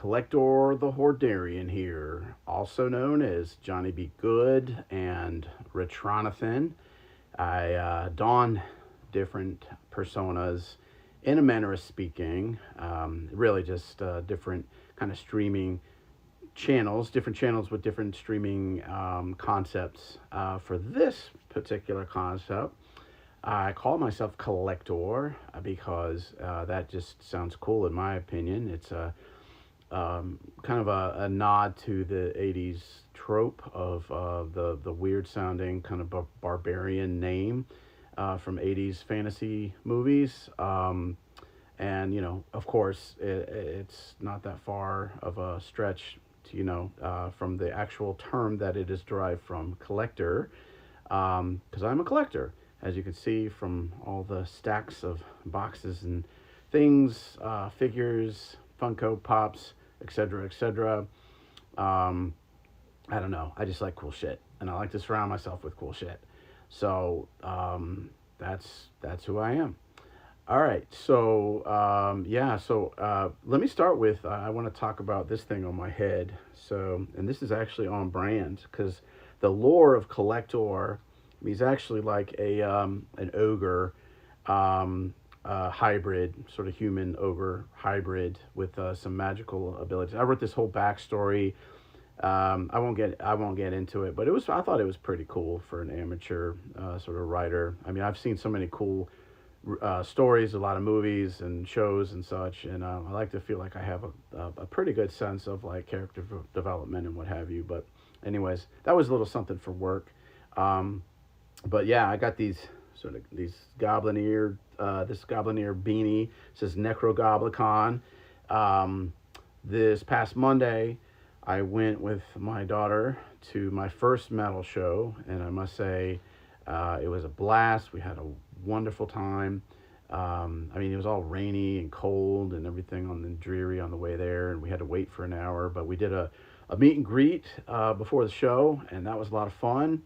Kollector the Hordarian here, also known as Johnny B. Good and Retronathan. I don different personas in a manner of speaking, really just different kind of streaming channels, different channels with different streaming concepts. For this particular concept, I call myself Kollector because that just sounds cool in my opinion. It's a kind of a nod to the '80s trope of the weird sounding kind of barbarian name from '80s fantasy movies. And of course, it's not that far of a stretch to, from the actual term that it is derived from, collector, because I'm a collector, as you can see from all the stacks of boxes and things, figures, Funko Pops, etc., etc. Um, I don't know. I just like cool shit, and I like to surround myself with cool shit. So that's who I am. All right. So yeah. So let me start with. I want to talk about this thing on my head. So, and this is actually on brand because the lore of Kollector, he's actually like a an ogre, hybrid, sort of human ogre hybrid with some magical abilities. I wrote this whole backstory. I won't get into it, but I thought it was pretty cool for an amateur sort of writer. I mean, I've seen so many cool stories, a lot of movies and shows and such, and I like to feel like I have a pretty good sense of like character development and what have you. But anyways, that was a little something for work. Um, but yeah, I got these goblin ear this goblin ear beanie. It says Necrogoblicon. Um, this past Monday, I went with my daughter to my first metal show, and I must say, it was a blast. We had a wonderful time. I mean, it was all rainy and cold and everything on the dreary on the way there, and we had to wait for an hour. But we did a meet and greet before the show, and that was a lot of fun.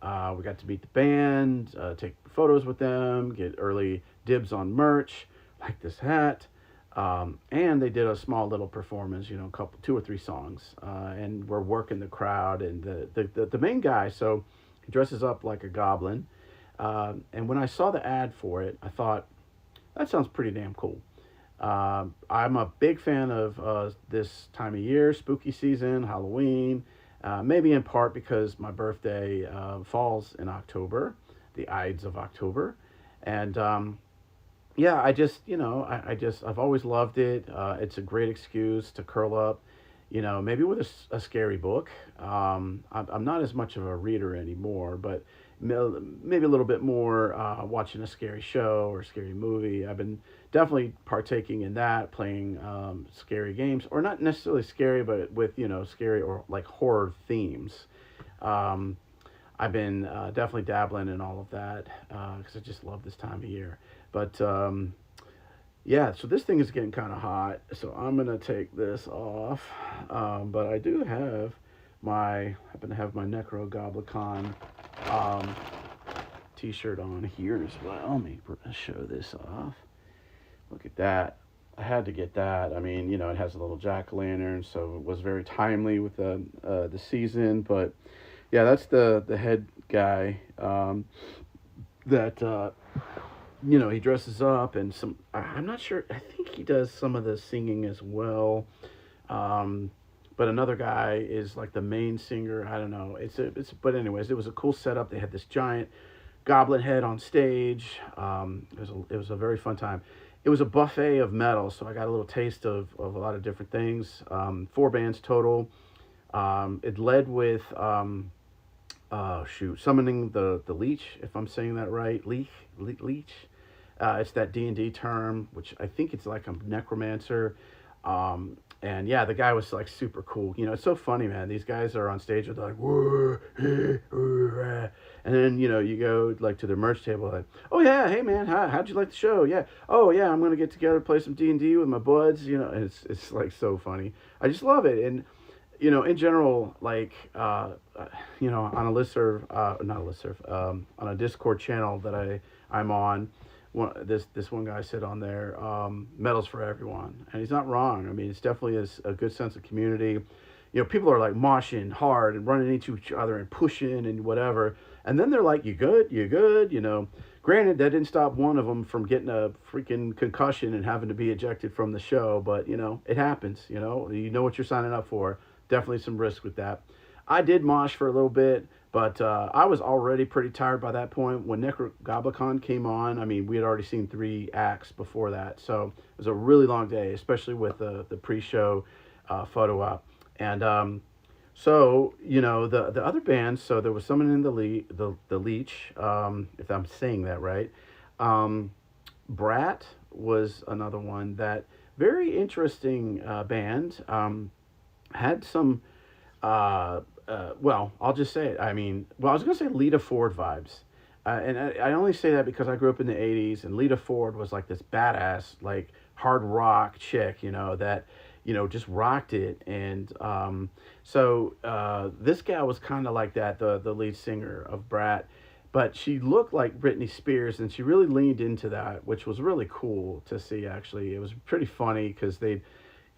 We got to meet the band, take photos with them, get early dibs on merch, like this hat. And they did a small little performance, a couple, two or three songs, and we're working the crowd and the main guy. So he dresses up like a goblin. And when I saw the ad for it, I thought, that sounds pretty damn cool. I'm a big fan of this time of year, spooky season, Halloween, maybe in part because my birthday falls in October, the Ides of October. And yeah, I've always loved it. It's a great excuse to curl up, maybe with a scary book. I'm not as much of a reader anymore, but maybe a little bit more watching a scary show or scary movie. I've been definitely partaking in that, playing scary games, or not necessarily scary, but with, scary or like horror themes. Um, I've been definitely dabbling in all of that because I just love this time of year. But yeah, so this thing is getting kind of hot, so I'm gonna take this off. But I do have happen to have my Necrogoblicon um, t-shirt on here as well. Let me show this off. Look at that. I had to get that. I mean, it has a little jack-o'-lantern, so it was very timely with the season. But yeah, that's the head guy that he dresses up, and I'm not sure. I think he does some of the singing as well. But another guy is like the main singer. I don't know. But anyways, it was a cool setup. They had this giant goblin head on stage. It was a very fun time. It was a buffet of metal, so I got a little taste of a lot of different things. Four bands total. It led with summoning the leech, if I'm saying that right. Leech. It's that D&D term, which I think it's like a necromancer. And yeah, the guy was like super cool. It's so funny, man. These guys are on stage with like, whoa, and then you go like to the merch table, like, oh yeah, hey man, how'd you like the show? Yeah, oh yeah, I'm gonna get together, play some D&D with my buds. And it's like so funny. I just love it. And in general, like, on a listserv, not a listserv, on a Discord channel that I'm on this one guy said on there, medals for everyone, and he's not wrong. I mean, it's definitely a good sense of community. You know, people are like moshing hard and running into each other and pushing and whatever, and then they're like, "You good? You good?" You know. Granted, that didn't stop one of them from getting a freaking concussion and having to be ejected from the show, but you know, it happens. You know what you're signing up for. Definitely some risk with that. I did mosh for a little bit, but I was already pretty tired by that point. When Necrogoblicon came on, I mean, we had already seen 3 acts before that, so it was a really long day, especially with the pre-show photo op. And so you know the other bands. So there was someone in the Leech, if I'm saying that right. Brat was another one. That very interesting band. Had some well, I'll just say it. I mean, well, I was going to say Lita Ford vibes. And I only say that because I grew up in the 80s, and Lita Ford was like this badass, like hard rock chick, that, just rocked it. And so this gal was kind of like that, the lead singer of Brat. But she looked like Britney Spears, and she really leaned into that, which was really cool to see, actually. It was pretty funny because they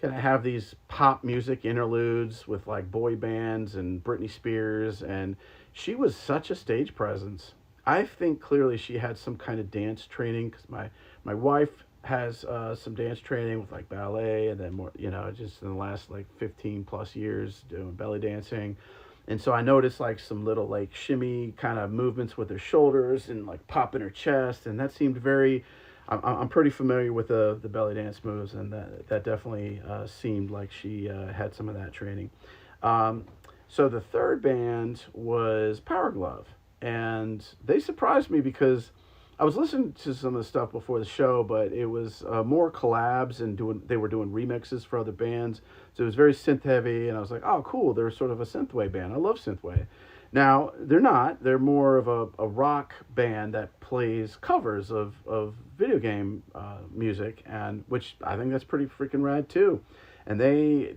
kind of have these pop music interludes with like boy bands and Britney Spears, and she was such a stage presence. I think clearly she had some kind of dance training, because my wife has some dance training with like ballet, and then more, just in the last like 15 plus years doing belly dancing. And so I noticed like some little like shimmy kind of movements with her shoulders and like popping her chest, and that seemed very. I'm pretty familiar with the belly dance moves, and that definitely seemed like she had some of that training. So the third band was Power Glove, and they surprised me because I was listening to some of the stuff before the show, but it was more collabs, and they were doing remixes for other bands, so it was very synth heavy, and I was like, oh cool, they're sort of a synthwave band. I love synthwave. Now, they're not. They're more of a rock band that plays covers of video game music, and which I think that's pretty freaking rad too. And they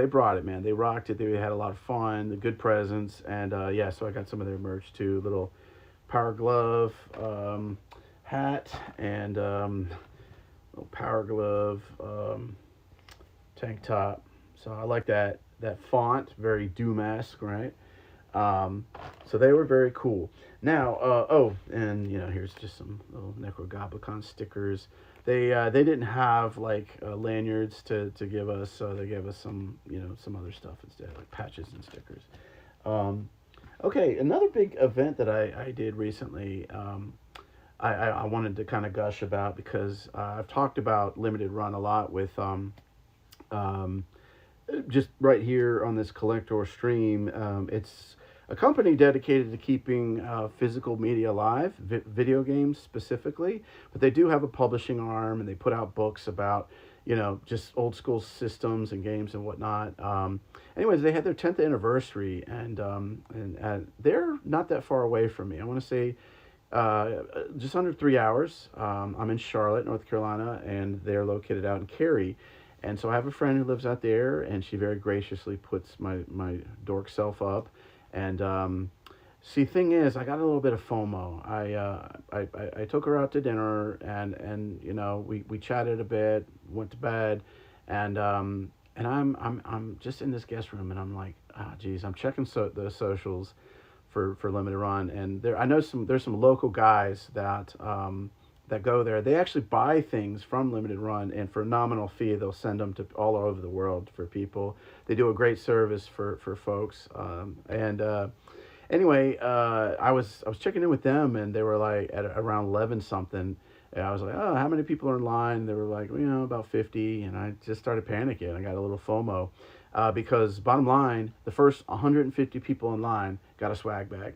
brought it, man. They rocked it. They had a lot of fun, a good presence, and yeah, so I got some of their merch too. Little Power Glove hat, and little Power Glove tank top. So I like that font, very Doom-esque, right? So they were very cool. Now, and here's just some little Necrogoblicon stickers. They didn't have like lanyards to give us, so they gave us some some other stuff instead, like patches and stickers. Okay, another big event that I did recently. I wanted to kind of gush about, because I've talked about limited run a lot with just right here on this Kollector stream. It's a company dedicated to keeping physical media alive, video games specifically, but they do have a publishing arm, and they put out books about, just old school systems and games and whatnot. Anyways, they had their 10th anniversary, and they're not that far away from me. I want to say just under 3 hours. I'm in Charlotte, North Carolina, and they're located out in Cary. And so I have a friend who lives out there, and she very graciously puts my dork self up. And see, thing is, I got a little bit of FOMO. I took her out to dinner, and we chatted a bit, went to bed, and I'm just in this guest room, and I'm like, geez, I'm checking the socials for Limited Run, and I know there's some local guys that go there. They actually buy things from Limited Run, and for a nominal fee, they'll send them to all over the world for people. They do a great service for folks. Anyway, I was checking in with them, and they were like at around 11 something. And I was like, oh, how many people are in line? They were like, about 50. And I just started panicking. I got a little FOMO because bottom line, the first 150 people in line got a swag bag.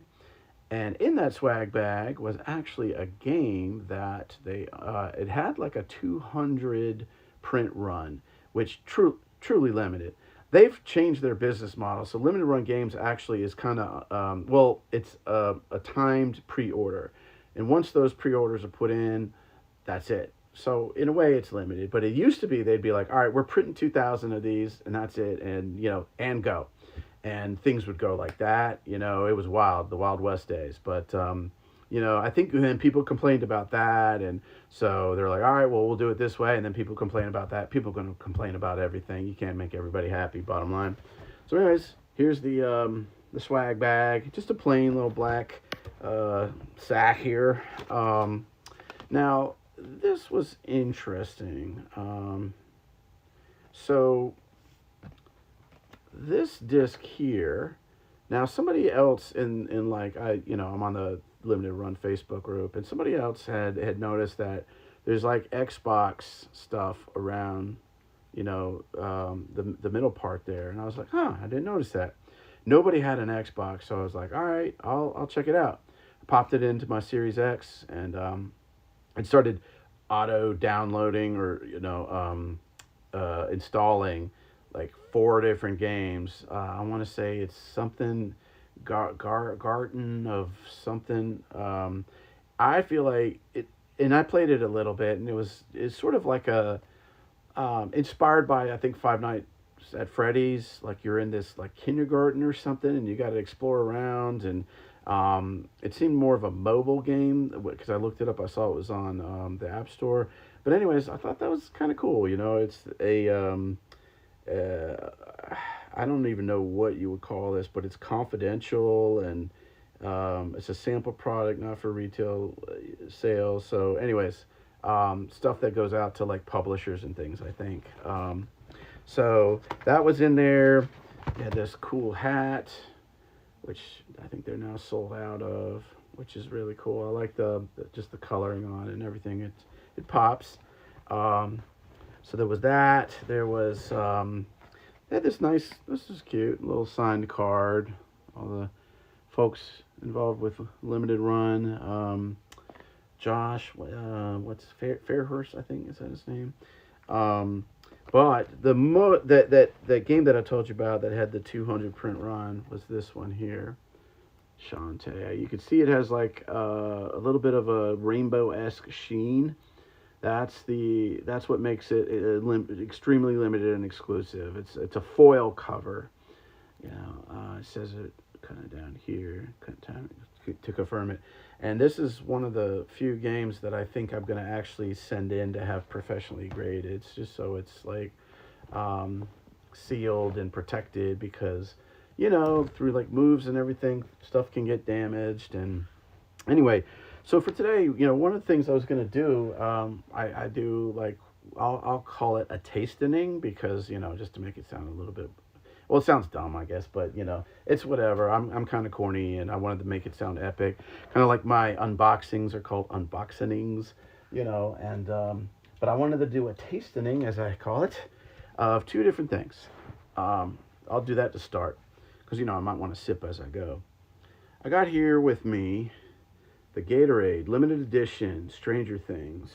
And in that swag bag was actually a game that it had like a 200 print run, which truly limited. They've changed their business model. So Limited Run Games actually is kind of, it's a timed pre-order. And once those pre-orders are put in, that's it. So in a way it's limited, but it used to be, they'd be like, all right, we're printing 2,000 of these, and that's it. And, and go. And things would go like that. It was wild, the Wild West days. But, I think then people complained about that, and so they're like, all right, well, we'll do it this way, and then people complain about that. People are going to complain about everything. You can't make everybody happy. Bottom line. So, anyways, here's the swag bag, just a plain little black sack here. Now, this was interesting. So this disc here. Now, somebody else in like I'm on the limited run Facebook group, and somebody else had noticed that there's like Xbox stuff around, the middle part there, and I was like, huh, I didn't notice that. Nobody had an Xbox, so I was like, all right, I'll check it out. I popped it into my Series X, and it started auto downloading or installing like 4 different games. I want to say it's something Garden of something. I feel like it, and I played it a little bit, and it's sort of like a inspired by, I think, Five Nights at Freddy's. Like you're in this like kindergarten or something, and you got to explore around, and it seemed more of a mobile game because I looked it up. I saw it was on the App Store. But anyways, I thought that was kind of cool. It's a I don't even know what you would call this, but it's confidential, and it's a sample product, not for retail sales. So anyways, stuff that goes out to like publishers and things, I think. So that was in there. You had this cool hat, which I think they're now sold out of, which is really cool. I like just the coloring on it and everything. It pops. So there was that. There was they had this is cute, little signed card. All the folks involved with Limited Run. Josh, what's Fairhurst, I think is that his name. But that game that I told you about that had the 200 print run was this one here, Shantae. You can see it has like a little bit of a rainbow-esque sheen. That's what makes it extremely limited and exclusive. It's a foil cover. It says it kind of down here to confirm it. And this is one of the few games that I think I'm going to actually send in to have professionally graded. It's just so it's like sealed and protected because, through like moves and everything, stuff can get damaged. And anyway, so for today, one of the things I was going to do, I do like, I'll call it a tastening because, just to make it sound a little bit, well, it sounds dumb, I guess, but, it's whatever. I'm kind of corny, and I wanted to make it sound epic. Kind of like my unboxings are called unboxinings, and, but I wanted to do a tastening, as I call it, of 2 different things. I'll do that to start, because, I might want to sip as I go. I got here with me the Gatorade limited edition Stranger Things.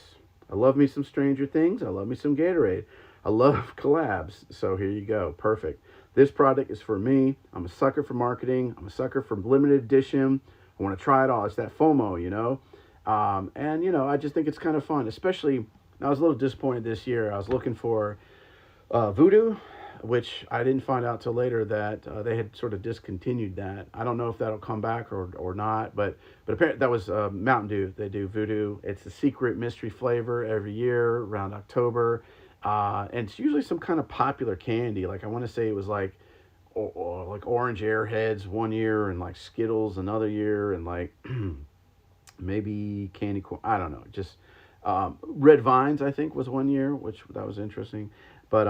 I love me some Stranger Things. I love me some Gatorade. I love collabs. So here you go. Perfect. This product is for me. I'm a sucker for marketing. I'm a sucker for limited edition. I want to try it all. It's that FOMO, and, I just think it's kind of fun, especially, I was a little disappointed this year. I was looking for Voodoo, which I didn't find out till later that they had sort of discontinued that. I don't know if that'll come back or not, but apparently that was Mountain Dew. They do Voodoo. It's a secret mystery flavor every year around October. And it's usually some kind of popular candy. Like I want to say it was like orange Airheads one year, and like Skittles another year, and like maybe candy corn. I don't know. Just Red Vines, I think, was one year, which that was interesting. But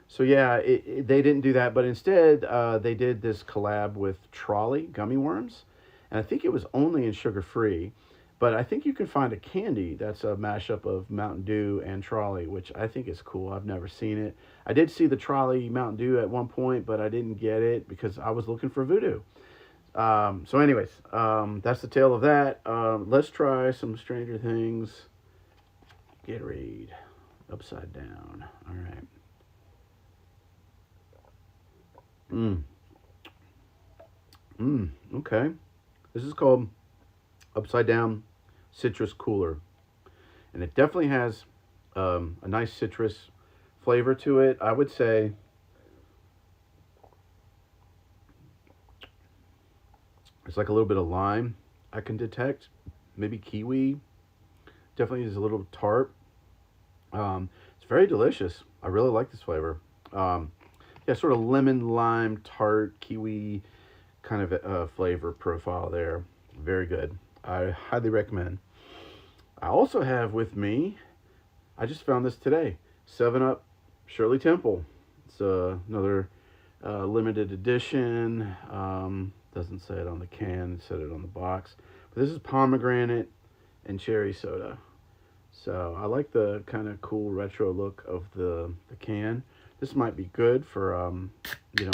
so yeah, they didn't do that, but instead they did this collab with Trolley gummy worms, and I think it was only in sugar-free. But I think you can find a candy that's a mashup of Mountain Dew and Trolley, which I think is cool. I've never seen it. I did see the Trolley Mountain Dew at one point, but I didn't get it because I was looking for Voodoo. So anyways, that's the tale of that. Let's try some Stranger Things Gatorade upside down. All right. Okay. This is called Upside Down Citrus Cooler, and it definitely has a nice citrus flavor to it. I would say it's like a little bit of lime. I can detect maybe kiwi. Definitely is a little tart. It's very delicious. I really like this flavor. Um, yeah, sort of lemon, lime, tart, kiwi kind of flavor profile there. Very good. I highly recommend. I also have with me, I just found this today, 7 Up Shirley Temple. It's another limited edition. Doesn't say it on the can, it said it on the box. But this is pomegranate and cherry soda. So I like the kind of cool retro look of the can. This might be good for,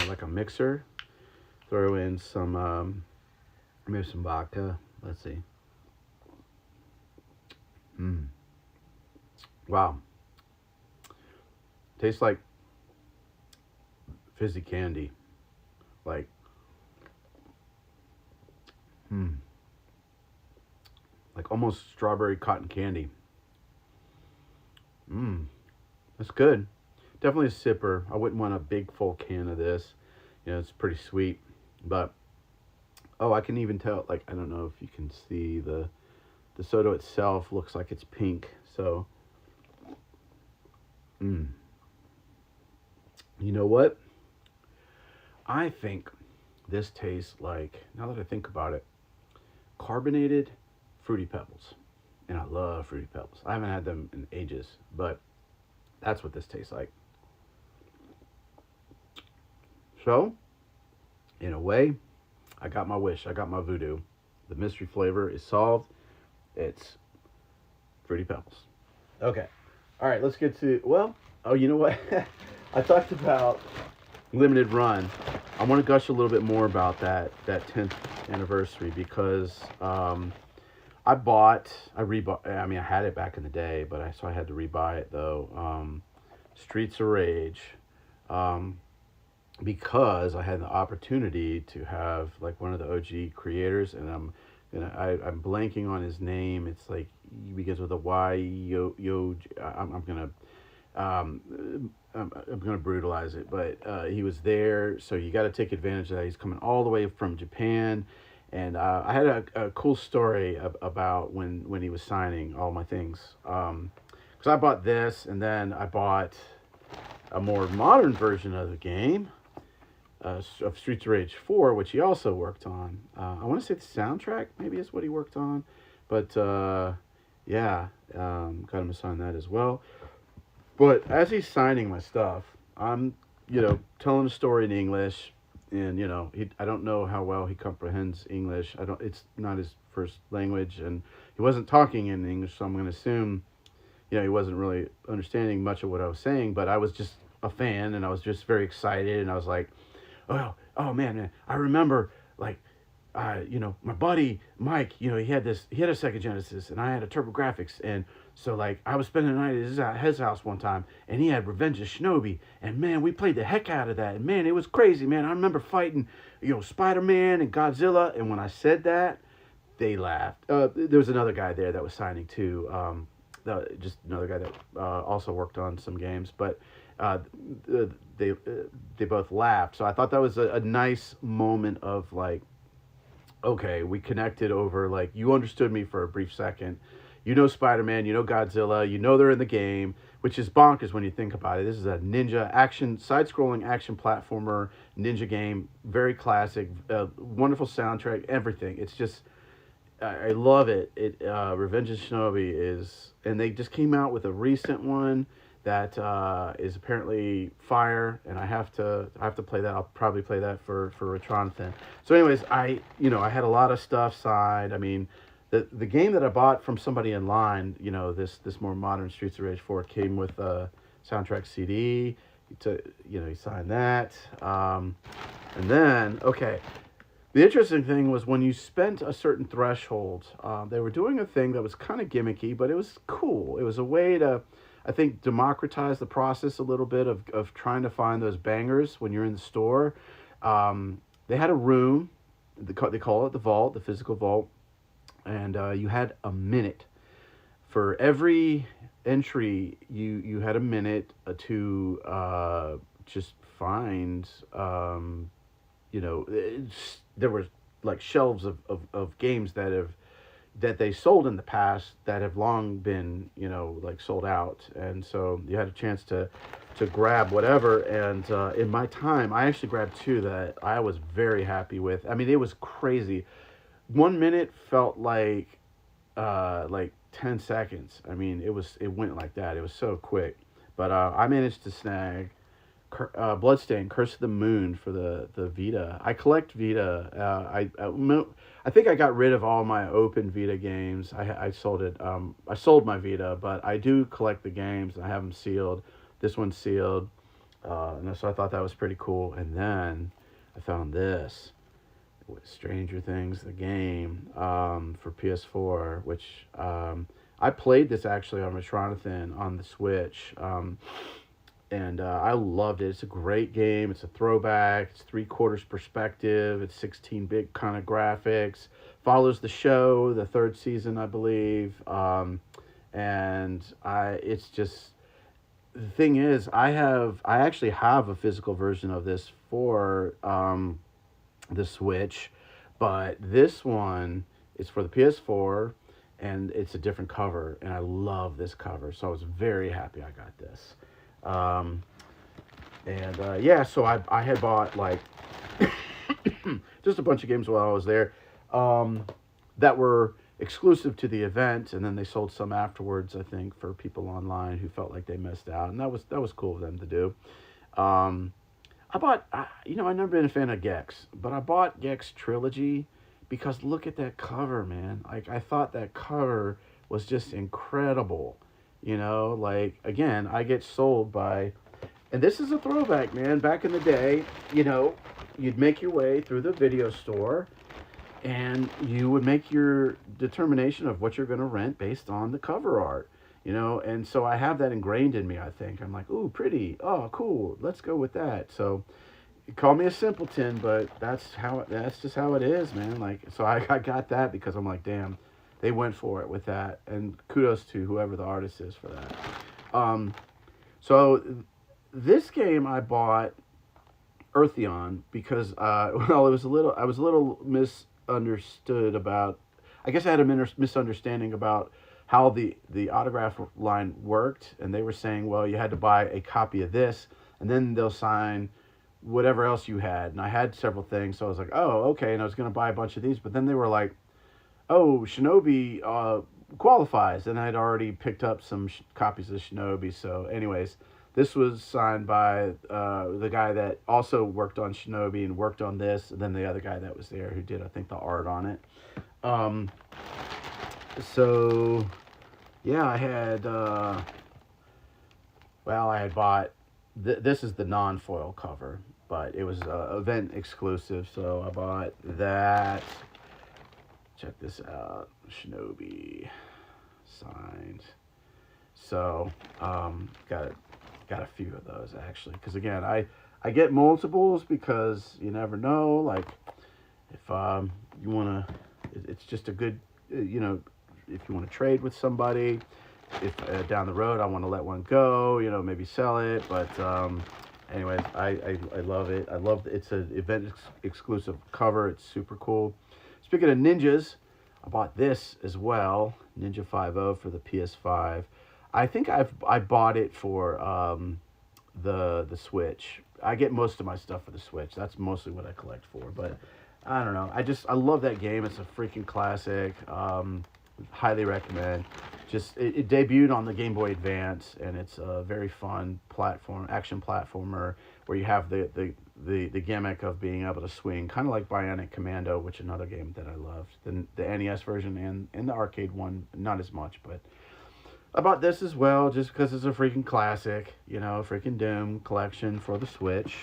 like a mixer. Throw in some, maybe some vodka. Let's see. Mm. Wow. Tastes like fizzy candy. Like, mm, like almost strawberry cotton candy. Mmm. That's good. Definitely a sipper. I wouldn't want a big full can of this. It's pretty sweet. But, oh, I can even tell, like, I don't know if you can see the soda itself looks like it's pink. So, mm. You know what? I think this tastes like, now that I think about it, carbonated Fruity Pebbles. And I love Fruity Pebbles. I haven't had them in ages, but that's what this tastes like. So, in a way, I got my wish. I got my voodoo. The mystery flavor is solved. It's Fruity Pebbles. Okay. All right, let's get to, well, oh, you know what? I talked about limited run. I want to gush a little bit more about that 10th anniversary because I rebought. I mean, I had it back in the day, but I had to rebuy it though. Streets of Rage, um, because I had the opportunity to have like one of the OG creators, and I'm blanking on his name. It's like he begins with a Y. I'm gonna I'm gonna brutalize it, but he was there, so you got to take advantage of that. He's coming all the way from Japan, and I had a cool story about when he was signing all my things. Because I bought this, and then I bought a more modern version of the game, of Streets of Rage 4, which he also worked on. I want to say the soundtrack maybe is what he worked on, but yeah, got him to sign that as well. But as he's signing my stuff, I'm, telling a story in English, and I don't know how well he comprehends English. I don't. It's not his first language, and he wasn't talking in English, so I'm going to assume, he wasn't really understanding much of what I was saying. But I was just a fan, and I was just very excited, and I was like, oh man, I remember like my buddy Mike, he had a Sega Genesis, and I had a TurboGrafx, and so like I was spending the night at his house one time, and he had Revenge of Shinobi, and man, we played the heck out of that, and man, it was crazy, man. I remember fighting, Spider-Man and Godzilla, and when I said that, they laughed. There was another guy there that was signing too, just another guy that also worked on some games, but uh, they they both laughed. So I thought that was a nice moment of like, okay, we connected over, like, you understood me for a brief second. Spider-Man, Godzilla, they're in the game, which is bonkers when you think about it. This is a ninja action, side-scrolling action platformer ninja game, very classic, wonderful soundtrack, everything. It's just, I love it. Revenge of Shinobi is, and they just came out with a recent one that is apparently fire, and I have to play that. I'll probably play that for Retronathan. So, anyways, I had a lot of stuff signed. I mean, the game that I bought from somebody in line, this more modern Streets of Rage 4 came with a soundtrack CD. He signed that, and then okay. The interesting thing was when you spent a certain threshold, they were doing a thing that was kind of gimmicky, but it was cool. It was a way to, I think, democratize the process a little bit of trying to find those bangers when you're in the store. They had a room, they call it the vault, the physical vault, and you had a minute. For every entry, you had a minute to just find, there were like shelves of games that they sold in the past that have long been, like sold out. And so you had a chance to grab whatever. And in my time, I actually grabbed two that I was very happy with. I mean, it was crazy. 1 minute felt like 10 seconds. I mean, it went like that. It was so quick. But I managed to snag Bloodstain, Curse of the Moon for the Vita. I collect Vita. I think I got rid of all my open Vita games. I sold it. I sold my Vita, but I do collect the games. I have them sealed. This one's sealed, and so I thought that was pretty cool. And then I found this, Stranger Things, the game, for PS4, which I played this actually on Retronathan on the Switch. And I loved it. It's a great game. It's a throwback. It's 3/4 perspective. It's 16-bit kind of graphics. Follows the show, the third season, I believe. It's just, the thing is, I actually have a physical version of this for the Switch, but this one is for the PS4, and it's a different cover, and I love this cover, so I was very happy I got this. Yeah, so I had bought like just a bunch of games while I was there that were exclusive to the event, and then they sold some afterwards, I think, for people online who felt like they missed out, and that was cool of them to do. I bought, I've never been a fan of Gex, but I bought Gex Trilogy because look at that cover, man. Like, I thought that cover was just incredible. Like, again, I get sold by, and this is a throwback, man. Back in the day, you'd make your way through the video store, and you would make your determination of what you're going to rent based on the cover art, and so I have that ingrained in me, I think. I'm like, ooh, pretty, oh, cool, let's go with that. So, call me a simpleton, but that's just how it is, man. Like, so I got that because I'm like, damn, they went for it with that, and kudos to whoever the artist is for that. So this game I bought Eartheon because I was a little misunderstood about. I guess I had a misunderstanding about how the autograph line worked, and they were saying, well, you had to buy a copy of this, and then they'll sign whatever else you had. And I had several things, so I was like, oh, okay, and I was going to buy a bunch of these, but then they were like, oh, Shinobi qualifies, and I'd already picked up some copies of Shinobi. So anyways, this was signed by the guy that also worked on Shinobi and worked on this, and then the other guy that was there who did, I think, the art on it. So yeah, I had I had bought this is the non-foil cover, but it was event exclusive, so I bought that. Check this out, Shinobi signed. So got a few of those actually, because again, I get multiples because you never know. Like, if you want to, it's just a good, if you want to trade with somebody. If down the road I want to let one go, maybe sell it. But anyways, I love it. It's an event exclusive cover. It's super cool. Speaking of ninjas, I bought this as well, Ninja 5.0 for the PS5. I think I bought it for the Switch. I get most of my stuff for the Switch. That's mostly what I collect for. But I don't know. I love that game. It's a freaking classic. Highly recommend. It debuted on the Game Boy Advance, and it's a very fun action platformer where you have the gimmick of being able to swing, kind of like Bionic Commando, which is another game that I loved. The NES version and the arcade one, not as much, but I bought this as well just because it's a freaking classic, freaking Doom collection for the Switch.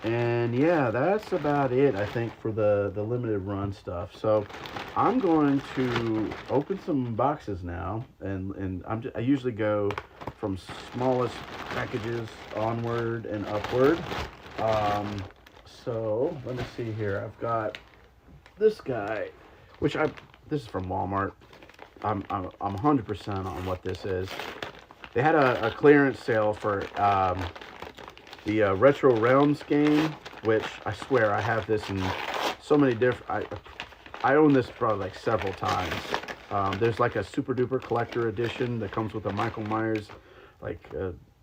And yeah, that's about it, I think, for the limited run stuff. So I'm going to open some boxes now, and I usually go from smallest packages onward and upward. So let me see here. I've got this guy, this is from Walmart. I'm 100% on what this is. They had a clearance sale for the Retro Realms game. which I swear I have this in so many different. I own this probably like several times. There's like a super duper collector edition that comes with a Michael Myers, like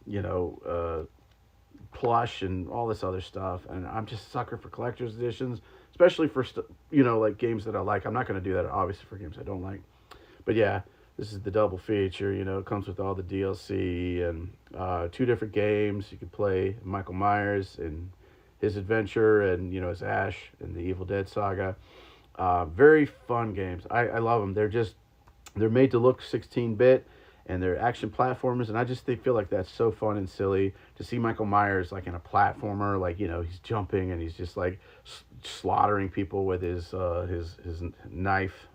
you know, plush and all this other stuff. And I'm just a sucker for collector's editions, especially for like games that I like. I'm not going to do that obviously for games I don't like. But yeah, this is the double feature. It comes with all the DLC and two different games. You could play Michael Myers and his adventure, and as Ash in the Evil Dead saga. Very fun games. I love them. They're made to look 16-bit, and they're action platformers, and they feel like that's so fun and silly to see Michael Myers like in a platformer, like he's jumping and he's just like slaughtering people with his knife,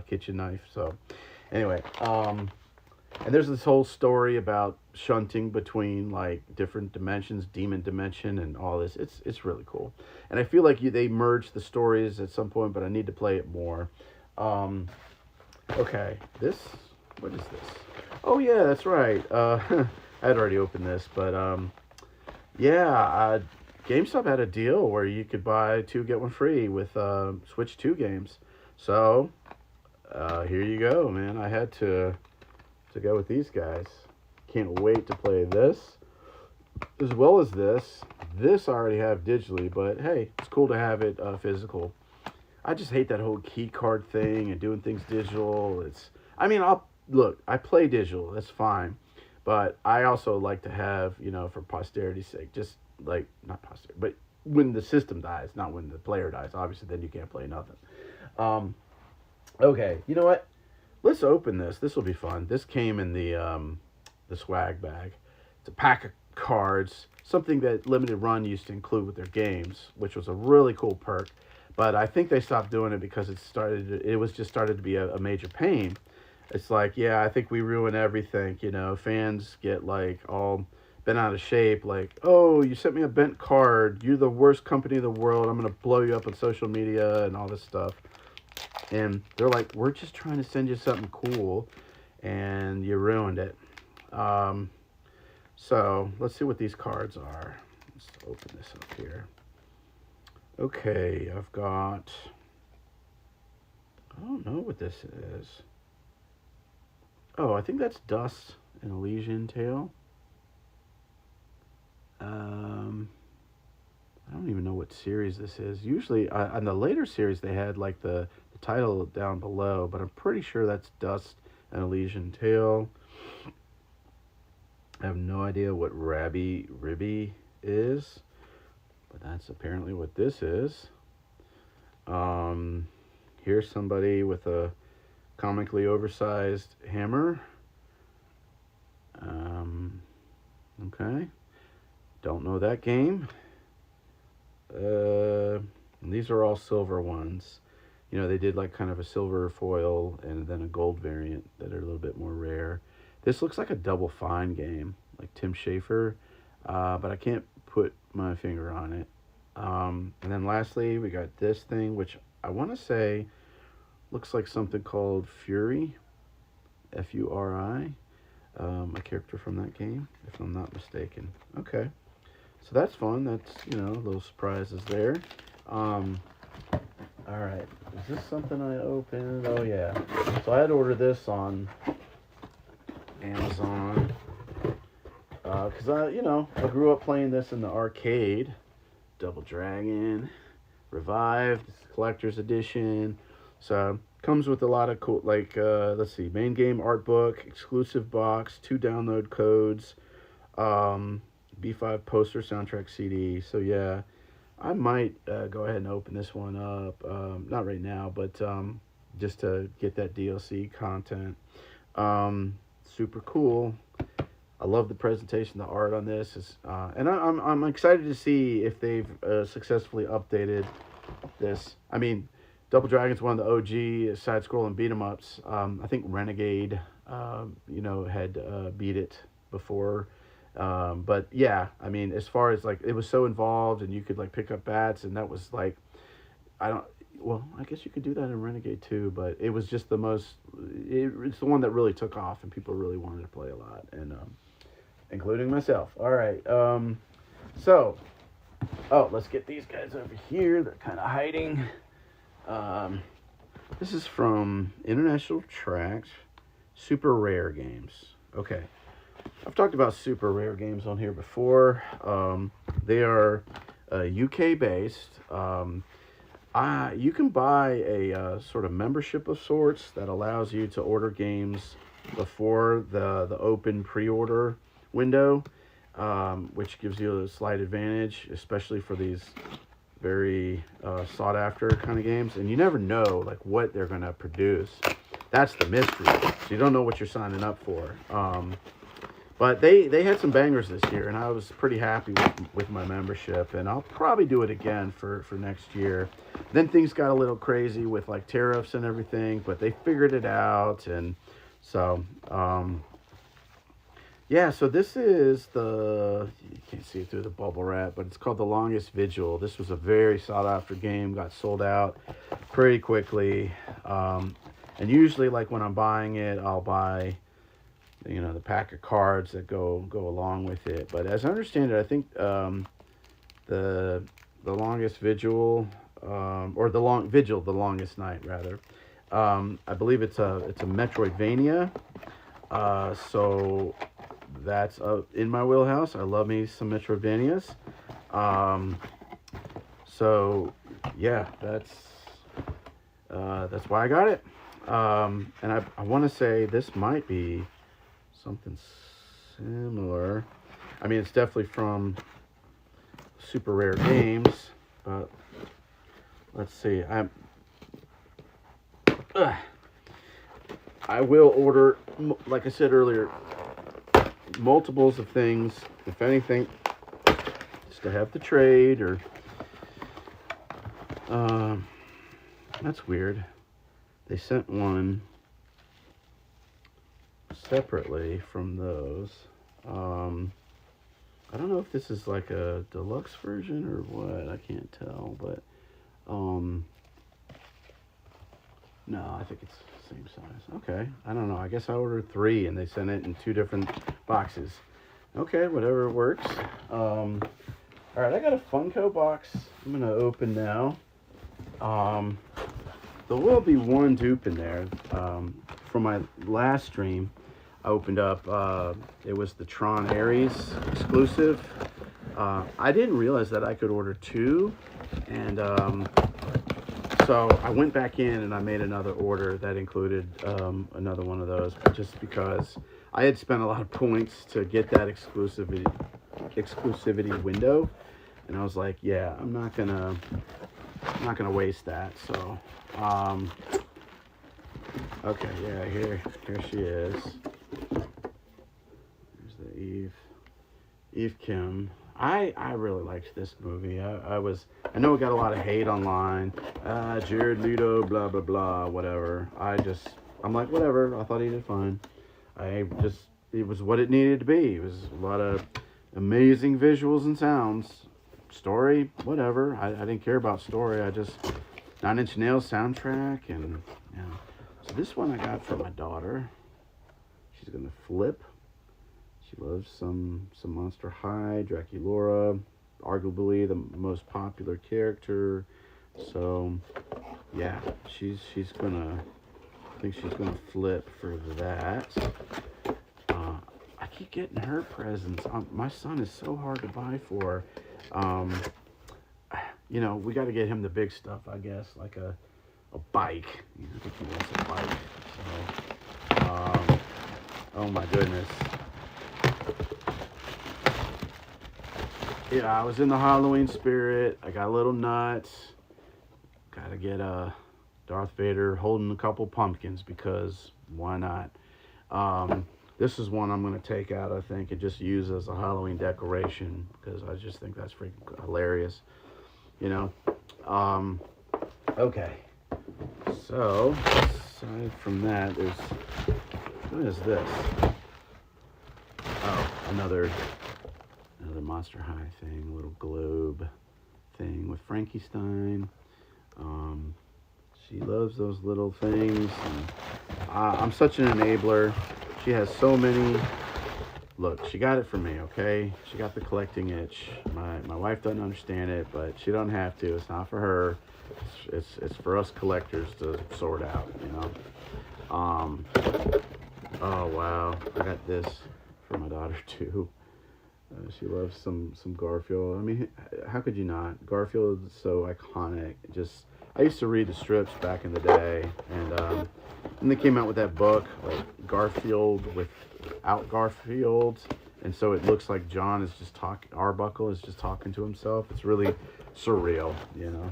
kitchen knife. So anyway, and there's this whole story about shunting between like different dimensions, demon dimension, and all this. It's really cool, and I feel like they merged the stories at some point, but I need to play it more. Okay, what is this? Oh yeah, that's right. I had already opened this, but yeah, GameStop had a deal where you could buy 2 get 1 free with Switch 2 games. So here you go, man. I had to go with these guys. Can't wait to play this as well as this. This I already have digitally, but hey, it's cool to have it physical. I just hate that whole key card thing and doing things digital. I play digital, that's fine. But I also like to have, for posterity's sake, just like, not posterity, but when the system dies, not when the player dies. Obviously, then you can't play nothing. Okay, you know what? Let's open this. This will be fun. This came in the swag bag. It's a pack of cards, something that Limited Run used to include with their games, which was a really cool perk. But I think they stopped doing it because it was just started to be a major pain. It's like, yeah, I think we ruin everything. Fans get like all bent out of shape. Like, oh, you sent me a bent card. You're the worst company in the world. I'm going to blow you up on social media and all this stuff. And they're like, we're just trying to send you something cool, and you ruined it. So let's see what these cards are. Let's open this up here. Okay, I've got, I don't know what this is. Oh, I think that's Dust and Elysian Tale. I don't even know what series this is. Usually, on the later series, they had like the title down below, but I'm pretty sure that's Dust and Elysian Tale. I have no idea what Ribby is, but that's apparently what this is. Here's somebody with a comically oversized hammer. Okay. Don't know that game. These are all silver ones. They did like kind of a silver foil and then a gold variant that are a little bit more rare. This looks like a Double Fine game, like Tim Schafer, but I can't put my finger on it. And then lastly, we got this thing, which I want to say looks like something called Fury, Furi, a character from that game, if I'm not mistaken. Okay, so that's fun. That's, little surprises there. All right, is this something I opened? Oh yeah, so I had ordered this on Amazon because I grew up playing this in the arcade. Double Dragon Revived collector's edition. So comes with a lot of cool, like let's see, main game art book, exclusive box, 2 download codes, B5 poster, soundtrack CD. So yeah, I might go ahead and open this one up. Not right now, but just to get that DLC content. Super cool. I love the presentation, the art on this is, and I'm excited to see if they've successfully updated this. I mean, Double Dragon's one of the OG side-scrolling beat 'em ups. I think Renegade, had beat it before. But yeah, I mean, as far as like, it was so involved, and you could like pick up bats, and that was like, I guess you could do that in Renegade too, but it was just it's the one that really took off, and people really wanted to play a lot, and including myself. All right, so Oh, let's get these guys over here. They're kind of hiding. Um, this is from International Tracks, Super Rare Games. Okay. I've talked about Super Rare Games on here before. They are UK based. You can buy a sort of membership of sorts that allows you to order games before the open pre-order window, which gives you a slight advantage, especially for these very sought after kind of games. And you never know like what they're going to produce. That's the mystery. So you don't know what you're signing up for. But they had some bangers this year, and I was pretty happy with my membership, and I'll probably do it again for next year. Then things got a little crazy with like tariffs and everything, but they figured it out, and so yeah. So this is you can't see it through the bubble wrap, but it's called The Longest Vigil. This was a very sought after game, got sold out pretty quickly, and usually like when I'm buying it, I'll buy the pack of cards that go along with it. But as I understand it, I think the Longest Vigil, or the Longest Night rather. I believe it's a Metroidvania. So that's in my wheelhouse. I love me some Metroidvanias. So yeah, that's why I got it. And I want to say this might be something similar. I mean, it's definitely from Super Rare Games, but let's see. I will order, like I said earlier, multiples of things, if anything, just to have the trade. Or that's weird. They sent one separately from those. I don't know if this is like a deluxe version or what. I can't tell, but no, I think it's the same size. Okay, I don't know. I guess I ordered 3 and they sent it in 2 different boxes. Okay, whatever works. All right, I got a Funko box I'm gonna open now. There will be one dupe in there. From my last stream, I opened up, it was the Tron Ares exclusive. I didn't realize that I could order 2, and so I went back in and I made another order that included another one of those, just because I had spent a lot of points to get that exclusivity window, and I was like, yeah, I'm not gonna waste that. So okay, yeah, here she is. There's the Eve Kim. I really liked this movie. I know it got a lot of hate online. Jared Leto, blah blah blah, whatever. I'm like, whatever. I thought he did fine. It was what it needed to be. It was a lot of amazing visuals and sounds. Story, whatever. I didn't care about story. I just 9 Inch Nails soundtrack, and yeah. So this one I got for my daughter. She's gonna flip. She loves some Monster High, Draculaura, arguably the most popular character. So yeah, I think she's gonna flip for that. I keep getting her presents. My son is so hard to buy for. We got to get him the big stuff, I guess, like a bike. I think he wants a bike. So, oh my goodness. Yeah, I was in the Halloween spirit. I got a little nuts. Got to get Darth Vader holding a couple pumpkins, because why not? This is one I'm going to take out, I think, and just use as a Halloween decoration, because I just think that's freaking hilarious. Okay. So, aside from that, what is this? Oh, another Monster High thing, a little globe thing with Frankenstein. She loves those little things. And, I'm such an enabler. She has so many look, she got it for me, okay? She got the collecting itch. My wife doesn't understand it, but she don't have to. It's not for her. It's for us collectors to sort out, you know. Oh wow, I got this for my daughter too. She loves some Garfield. I mean, how could you not? Garfield is so iconic. Just I used to read the strips back in the day, and they came out with that book like Garfield without Garfield, and so it looks like John is just talking. Arbuckle is just talking to himself. It's really surreal, you know.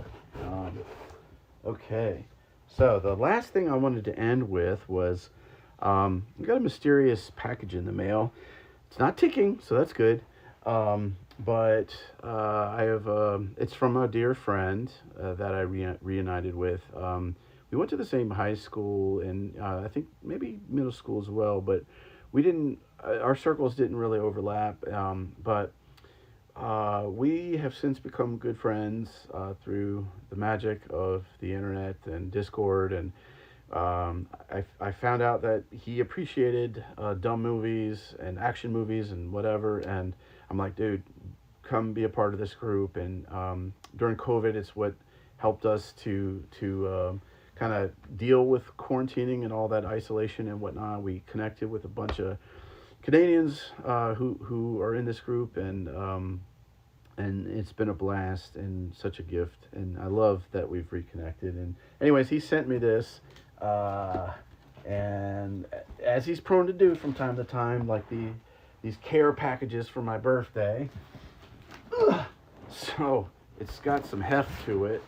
Okay, so the last thing I wanted to end with was we got a mysterious package in the mail. It's not ticking, so that's good. But I have it's from a dear friend that I reunited with. We went to the same high school and I think maybe middle school as well, but we didn't. Our circles didn't really overlap. But we have since become good friends through the magic of the internet and Discord and. I found out that he appreciated dumb movies and action movies and whatever, and I'm like, dude, come be a part of this group. And during COVID, it's what helped us to kind of deal with quarantining and all that isolation and whatnot. We connected with a bunch of Canadians who are in this group, and it's been a blast and such a gift. And I love that we've reconnected. And anyways, he sent me this. And as he's prone to do from time to time, like these care packages for my birthday. So it's got some heft to it.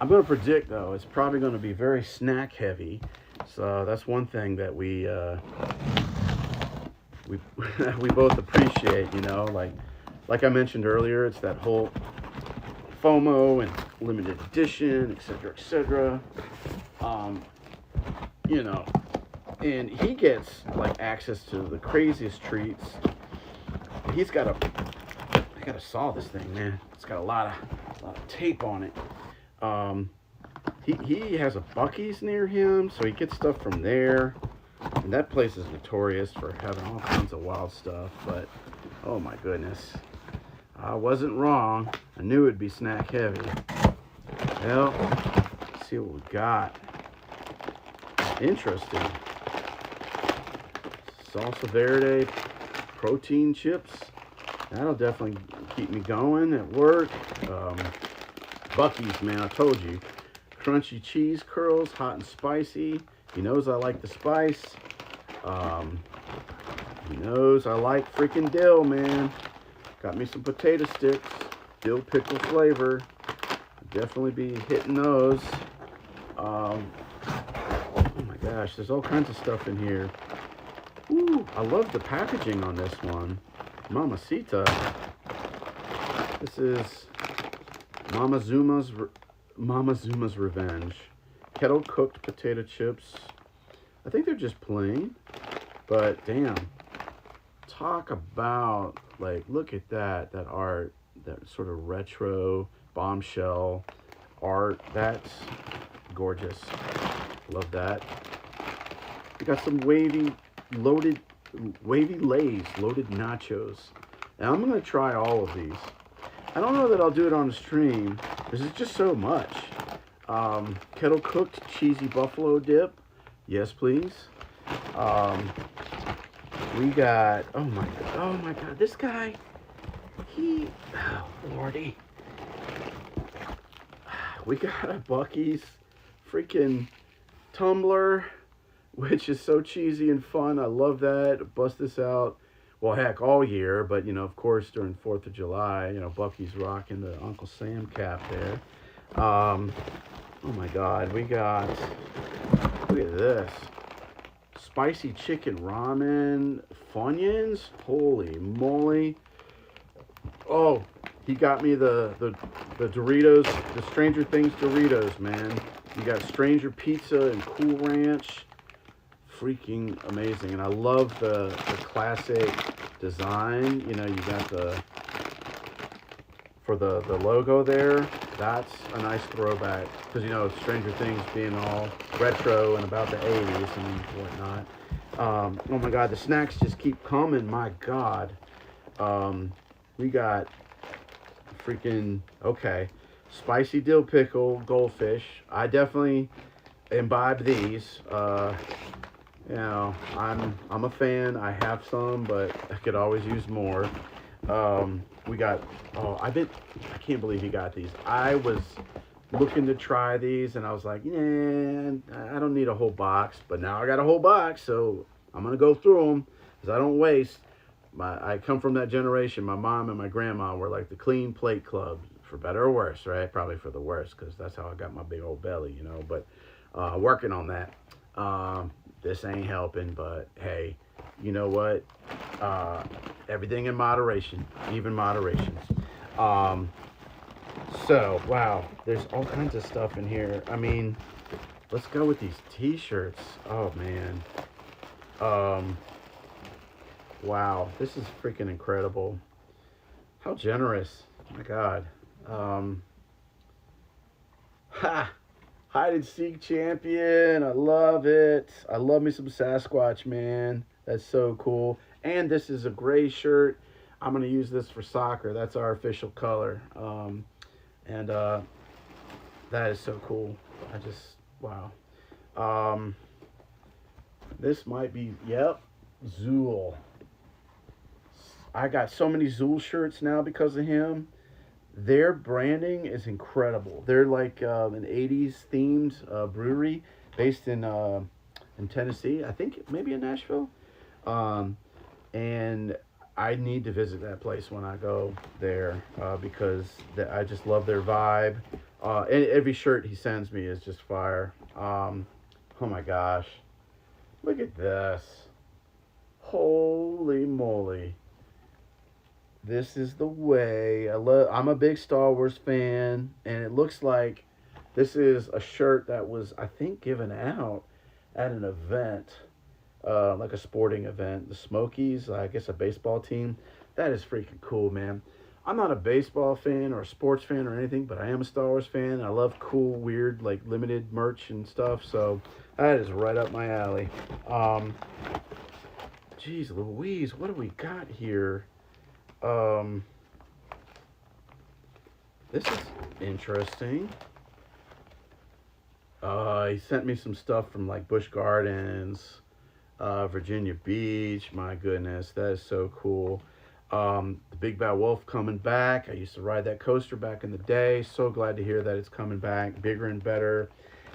I'm going to predict though, it's probably going to be very snack heavy. So that's one thing that we we both appreciate, you know, like I mentioned earlier, it's that whole FOMO and limited edition, etc., etc. You know, and he gets like access to the craziest treats. I gotta saw this thing, man. It's got a lot of tape on it. He has a Buc-ee's near him, so he gets stuff from there. And that place is notorious for having all kinds of wild stuff. But oh my goodness, I wasn't wrong. I knew it'd be snack heavy. Well, let's see what we got. Interesting. Salsa verde protein chips. That'll definitely keep me going at work. Buc-ee's, man, I told you. Crunchy cheese curls, hot and spicy. He knows I like the spice. He knows I like freaking dill, man. Got me some potato sticks. Dill pickle flavor. I'll definitely be hitting those. Oh my gosh, there's all kinds of stuff in here. Ooh, I love the packaging on this one. Mamacita. This is Mama Zuma's Revenge. Kettle cooked potato chips. I think they're just plain, but damn. Talk about, like, look at that art, that sort of retro bombshell art. That's gorgeous. Love that. We got some wavy lays, loaded nachos. Now I'm gonna try all of these. I don't know that I'll do it on the stream because it's just so much. Kettle cooked cheesy buffalo dip. Yes, please. We got, oh my god, this guy, oh lordy. We got a Buc-ee's freaking tumbler, which is so cheesy and fun. I love that. Bust this out. Well, heck, all year, but, you know, of course, during 4th of July, you know, Buc-ee's rocking the Uncle Sam cap there. Oh my god, we got, look at this. Spicy chicken ramen Funyuns. Holy moly. Oh, he got me the Doritos, the Stranger Things Doritos, man. You got Stranger Pizza and Cool Ranch. Freaking amazing. And I love the classic design. You know, you got for the logo there. That's a nice throwback. Because, you know, Stranger Things being all retro and about the 80s and whatnot. Oh my God, the snacks just keep coming. My God. We got freaking, okay, spicy dill pickle goldfish. I definitely imbibe these. You know, I'm a fan. I have some, but I could always use more. We got, oh, I can't believe you got these. I was looking to try these, and I was like, yeah, I don't need a whole box, but now I got a whole box, so I'm gonna go through them because I don't waste. I come from that generation. My mom and my grandma were like the clean plate club, for better or worse, right? Probably for the worse, because that's how I got my big old belly, you know. But working on that. This ain't helping, but hey, you know what? Everything in moderation, even moderation. Um, so, wow, there's all kinds of stuff in here. I mean, let's go with these t-shirts. Oh, man. Um, wow, this is freaking incredible. How generous. My God. Um, ha! Hide and seek champion. I love it. I love me some Sasquatch, man. That's so cool. And this is a gray shirt. I'm going to use this for soccer. That's our official color. And that is so cool. I just, wow. Um, this might be, yep, Zool. I got so many Zool shirts now because of him. Their branding is incredible. They're like an 80s themed brewery based in Tennessee. I think maybe in Nashville. Um, and I need to visit that place when I go there because I just love their vibe. And every shirt he sends me is just fire. Oh my gosh. Look at this. Holy moly. This is the way. I'm a big Star Wars fan, and it looks like this is a shirt that was, I think, given out at an event, like a sporting event. The Smokies, I guess a baseball team. That is freaking cool, man. I'm not a baseball fan or a sports fan or anything, but I am a Star Wars fan. I love cool, weird, like limited merch and stuff. So that is right up my alley. Geez Louise, what do we got here? This is interesting. He sent me some stuff from like Busch Gardens, Virginia Beach. My goodness, that is so cool. The Big Bad Wolf coming back. I used to ride that coaster back in the day. So glad to hear that it's coming back, bigger and better.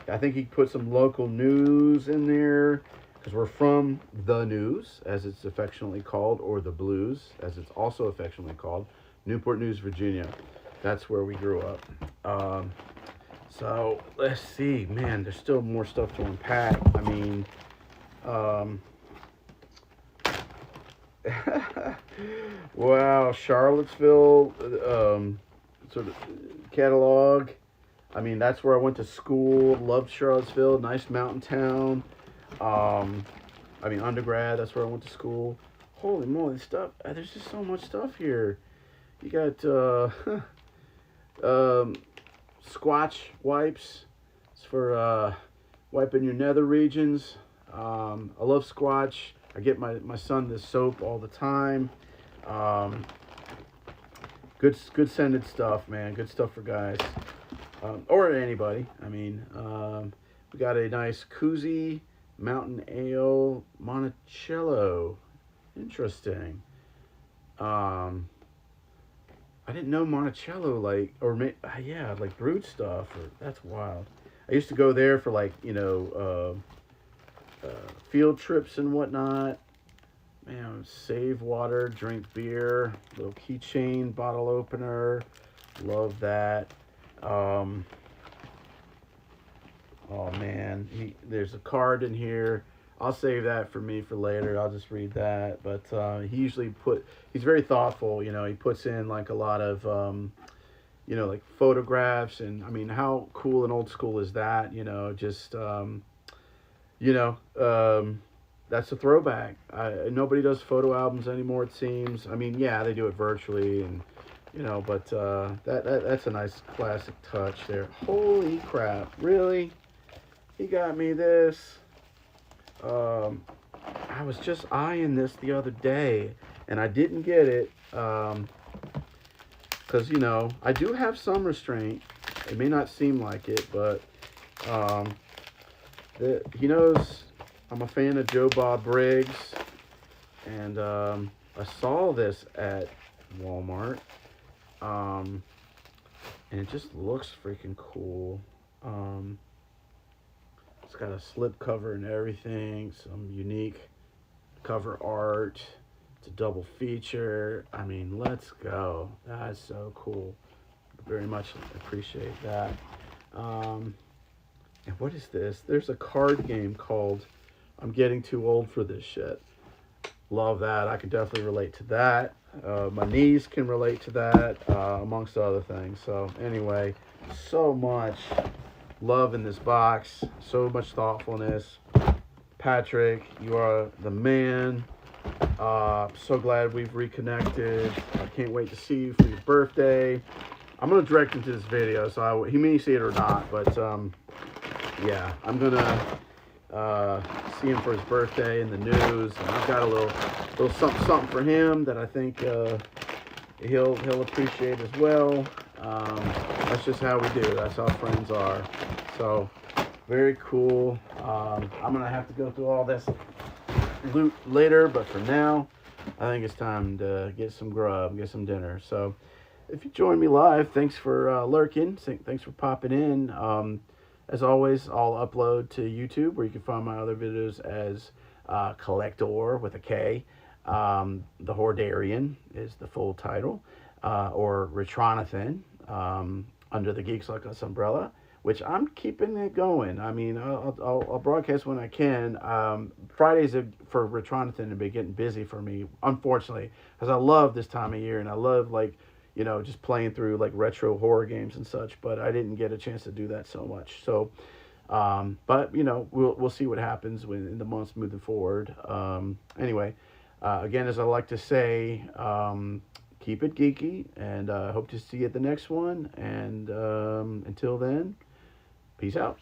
I think he put some local news in there because we're from the News, as it's affectionately called, or the Blues, as it's also affectionately called, Newport News, Virginia. That's where we grew up. So let's see, man. There's still more stuff to unpack. I mean, wow, Charlottesville, sort of catalog. I mean, that's where I went to school. Loved Charlottesville, nice mountain town. I mean, undergrad, that's where I went to school. Holy moly, stuff. There's just so much stuff here. You got Squatch wipes. It's for wiping your nether regions. I love Squatch. I get my son this soap all the time. Good scented stuff, man. Good stuff for guys. Or anybody. I mean, we got a nice koozie. Mountain Ale Monticello. Interesting. I didn't know Monticello yeah, like brewed stuff. That's wild. I used to go there for like, you know, field trips and whatnot. Man, save water, drink beer, little keychain, bottle opener. Love that. Oh man, there's a card in here. I'll save that for me for later. I'll just read that. But he usually he's very thoughtful. You know, he puts in like a lot of, you know, like photographs. And I mean, how cool and old school is that? You know, just, you know, that's a throwback. Nobody does photo albums anymore, it seems. I mean, yeah, they do it virtually and, you know, but that's a nice classic touch there. Holy crap, really? He got me this. I was just eyeing this the other day, and I didn't get it because I do have some restraint. It may not seem like it, but um, he knows I'm a fan of Joe Bob Briggs, and I saw this at Walmart, um, and it just looks freaking cool. Um, it's got a slip cover and everything, some unique cover art. It's a double feature. I mean, let's go. That's so cool. Very much appreciate that. Um, and what is this? There's a card game called I'm Getting Too Old for This Shit. Love that. I can definitely relate to that. My niece can relate to that, amongst other things. So anyway, so much love in this box. So much thoughtfulness. Patrick, you are the man. So glad we've reconnected. I can't wait to see you for your birthday. I'm gonna direct him to this video, so he may see it or not. But yeah, I'm gonna see him for his birthday in the news, and I've got a little something for him that I think he'll appreciate as well. That's just how we do. That's how friends are. So very cool. I'm gonna have to go through all this loot later, but for now, I think it's time to get some grub, get some dinner. So if you join me live, thanks for lurking. Thanks for popping in. As always, I'll upload to YouTube, where you can find my other videos as Kollector with a K. The Hordarian is the full title, or Retronathan, under the Geeks Like Us umbrella, which I'm keeping it going. I mean, I'll broadcast when I can. Fridays for Retronathan have been getting busy for me, unfortunately, because I love this time of year, and I love, like, just playing through like retro horror games and such, but I didn't get a chance to do that so much. So, but we'll see what happens in the months moving forward. Anyway, again, as I like to say, keep it geeky, and hope to see you at the next one. And until then, peace out.